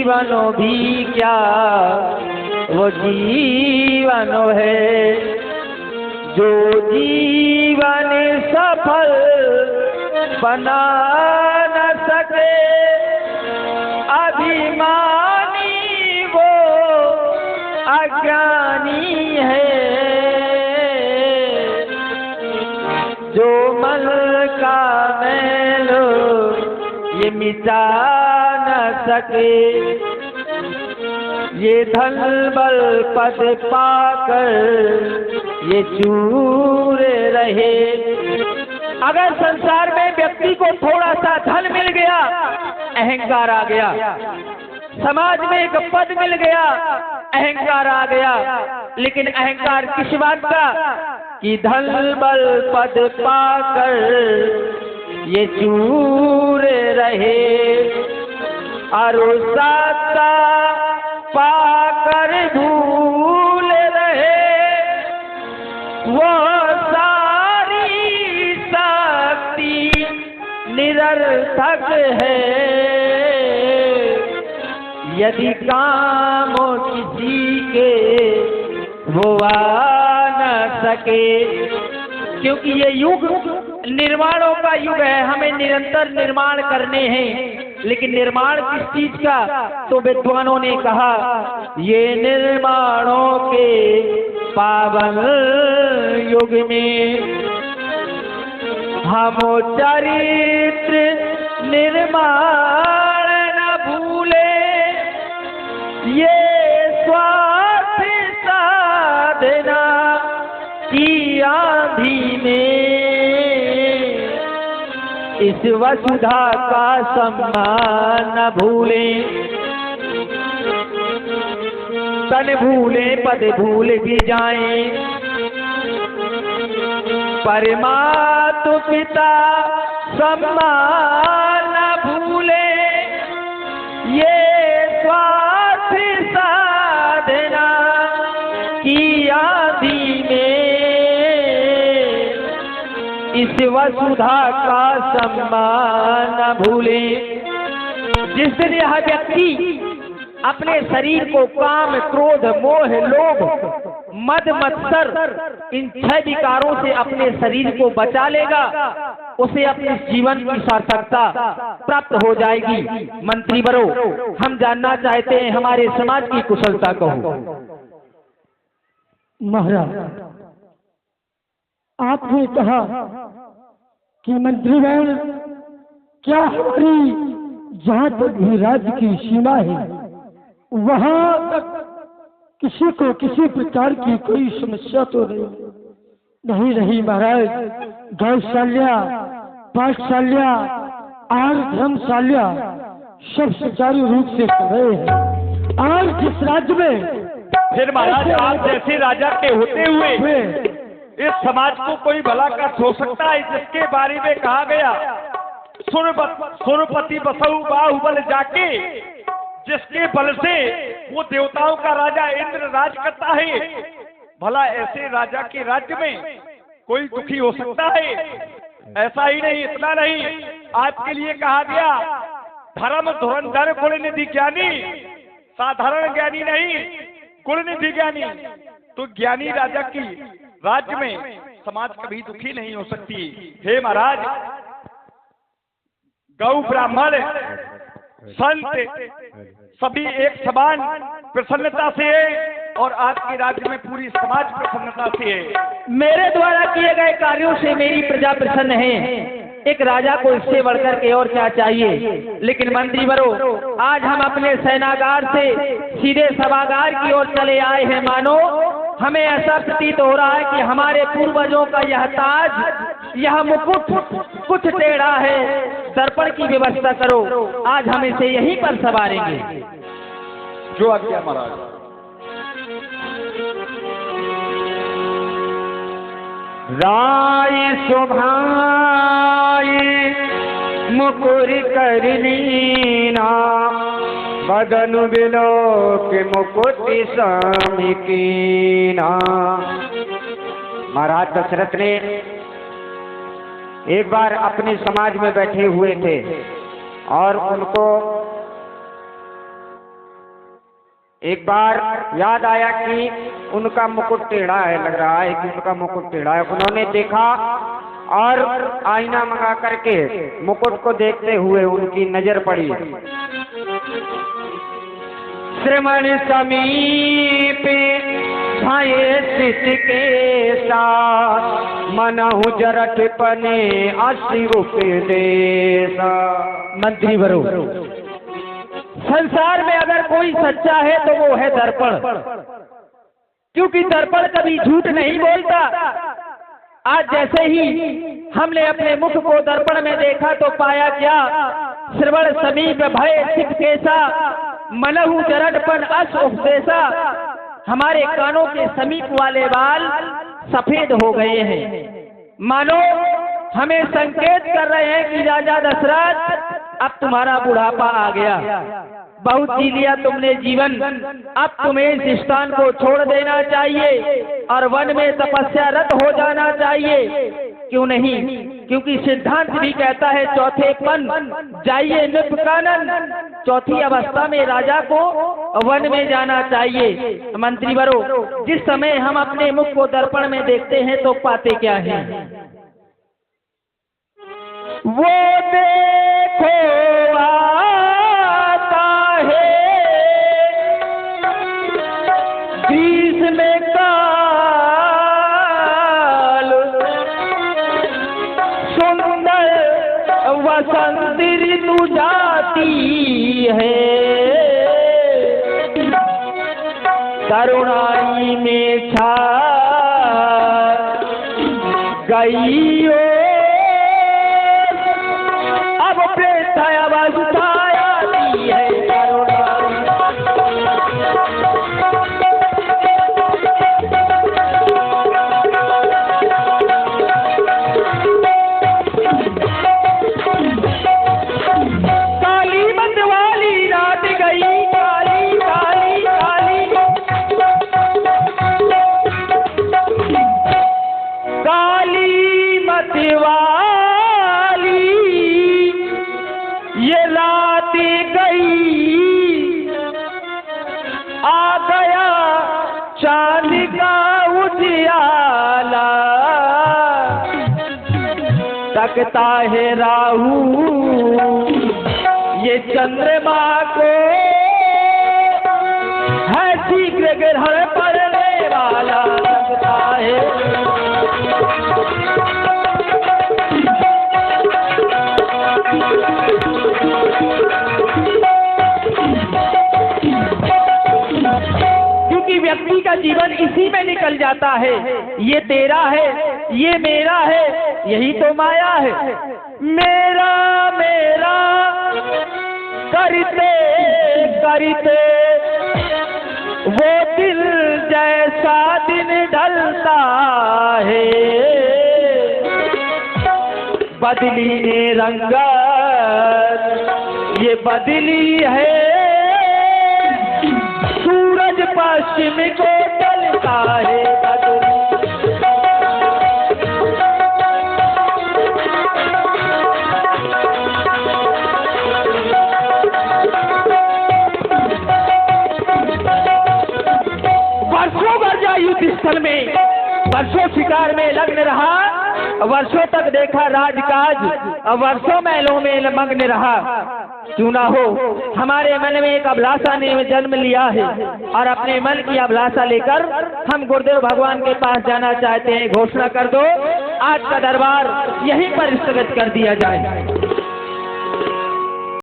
जीवन भी क्या वो जीवन है, जो जीवन सफल बना न सके, अभिमानी वो अज्ञानी है, जो मन का मैल ये मिटा न सके, ये धन बल पद पाकर ये चूर रहे। अगर संसार में व्यक्ति को थोड़ा सा धन मिल गया, अहंकार आ गया, समाज में एक पद मिल गया, अहंकार आ गया। लेकिन अहंकार किस बात का? कि धन बल पद पाकर ये चूर रहे, और सत्ता पाकर भूल रहे, वो सारी शक्ति निरर्थक है, यदि काम किसी के वो आ न सके। क्योंकि ये युग निर्माणों का युग है, हमें निरंतर निर्माण करने हैं। लेकिन निर्माण किस चीज का? तो विद्वानों ने कहा ये निर्माणों के पावन युग में हम चरित्र निर्माण न भूले, ये स्वार्थ साधना की आंधी में इस वसुधा का सम्मान न भूले। तन भूले पद भूल भी जाएं, परमात्मा पिता सम्मान न भूले, ये स्वार्थ साधना की आंधी में इस वसुधा का सम्मान न भूले। जिस दिन यह व्यक्ति अपने शरीर को काम क्रोध मोह लोभ मद मत्सर इन 6 विकारों से अपने शरीर को बचा लेगा, उसे अपने जीवन की सार्थकता प्राप्त हो जाएगी। मंत्री बरो, हम जानना चाहते हैं हमारे समाज की कुशलता कहो। महाराज, आपने कहा कि मंत्रीगण, क्या हमारी जहाँ तक भी राज्य की सीमा है वहाँ तक किसी को किसी प्रकार की कोई समस्या तो नहीं रही महाराज। गौशाल्या, पाठशाल्या और धर्मशाल्या सब सुचारू रूप से कर रहे हैं। और जिस राज्य में फिर महाराज आप जैसे राजा के होते हुए इस समाज को कोई भला कर हो सकता है, जिसके बारे में कहा गया सुरपति बसऊ बाहुबल जाके, जिसके बल से वो देवताओं का राजा इंद्र राज करता है। भला ऐसे राजा के राज्य में कोई दुखी हो सकता है? ऐसा ही नहीं, इतना नहीं, आपके लिए कहा गया धर्म धुरंधर गुणनिधि ज्ञानी, साधारण ज्ञानी नहीं, गुणनिधि ज्ञानी। तो ज्ञानी राजा की राज्य में समाज कभी दुखी नहीं हो सकती। हे महाराज, गौ ब्राह्मण संत सभी एक समान प्रसन्नता से है, और आपके राज्य में पूरी समाज प्रसन्नता से है। मेरे द्वारा किए गए कार्यों से मेरी प्रजा प्रसन्न है। एक राजा को इससे बढ़कर के और क्या चाहिए। लेकिन मंत्री बरो, आज हम अपने सेनागार से सीधे सभागार की ओर चले आए हैं। मानो हमें ऐसा प्रतीत हो रहा है कि हमारे पूर्वजों का यह ताज, यह मुकुट कुछ टेढ़ा है। दर्पण की व्यवस्था करो, आज हम इसे यहीं पर संवारेंगे। जो आज्ञा महाराज। राय शोभाय मुकुर करनीना, बदनु बिलोक मुकुटि समिकीना। महाराज दशरथ ने एक बार अपने समाज में बैठे हुए थे और उनको एक बार याद आया कि उनका मुकुट टेढ़ा है, लग रहा है कि उनका मुकुट टेढ़ा है। उन्होंने देखा और आईना मंगा करके मुकुट को देखते हुए उनकी नजर पड़ी। श्रमण समीप धाये सित के साथ मनहु जरठ पने असी उपदेशा। मंत्री वरो, संसार में अगर कोई सच्चा है तो वो है दर्पण, क्योंकि दर्पण कभी झूठ नहीं बोलता। आज जैसे ही हमने अपने मुख को दर्पण में देखा तो पाया क्या? श्रवण समीप भय सिख केसा मनहु जरठपन अस उपदेशा। हमारे कानों के समीप वाले बाल सफेद हो गए हैं, मानो हमें संकेत कर रहे हैं कि राजा दशरथ अब तुम्हारा बुढ़ापा आ गया, बहुत जी लिया तुमने जीवन, अब तुम्हें इस स्थान को छोड़ देना चाहिए और वन में तपस्यारत हो जाना चाहिए। क्यों नहीं? क्योंकि सिद्धांत भी कहता है चौथे पन जाइए नृप कानन, चौथी अवस्था में राजा को वन में जाना चाहिए। मंत्री वरो, जिस समय हम अपने मुख को दर्पण में देखते हैं तो पाते क्या है? वो देखो आता है ग्रीष्म काल, सुंदर वसंत ऋतु जाती है, तरुणाई में छा गई हो तकता है राहु ये चंद्रमा को, है शीघ्र ग्रहण पड़ने वाला, लगता है क्योंकि व्यक्ति का जीवन इसी में निकल जाता है। ये तेरा है, ये मेरा है, यही तो माया है। मेरा मेरा करते करते वो दिल जैसा दिन ढलता है, बदली ने रंगत ये बदली है, सूरज पश्चिम को ढलता है, बदली स्थल में वर्षों शिकार में लग्न रहा, वर्षों तक देखा राजकाज, वर्षों महलों में मग्न रहा। क्यों ना हो, हमारे मन में एक अभिलाषा ने जन्म लिया है और अपने मन की अभिलाषा लेकर हम गुरुदेव भगवान के पास जाना चाहते हैं। घोषणा कर दो, आज का दरबार यहीं पर स्थगित कर दिया जाए।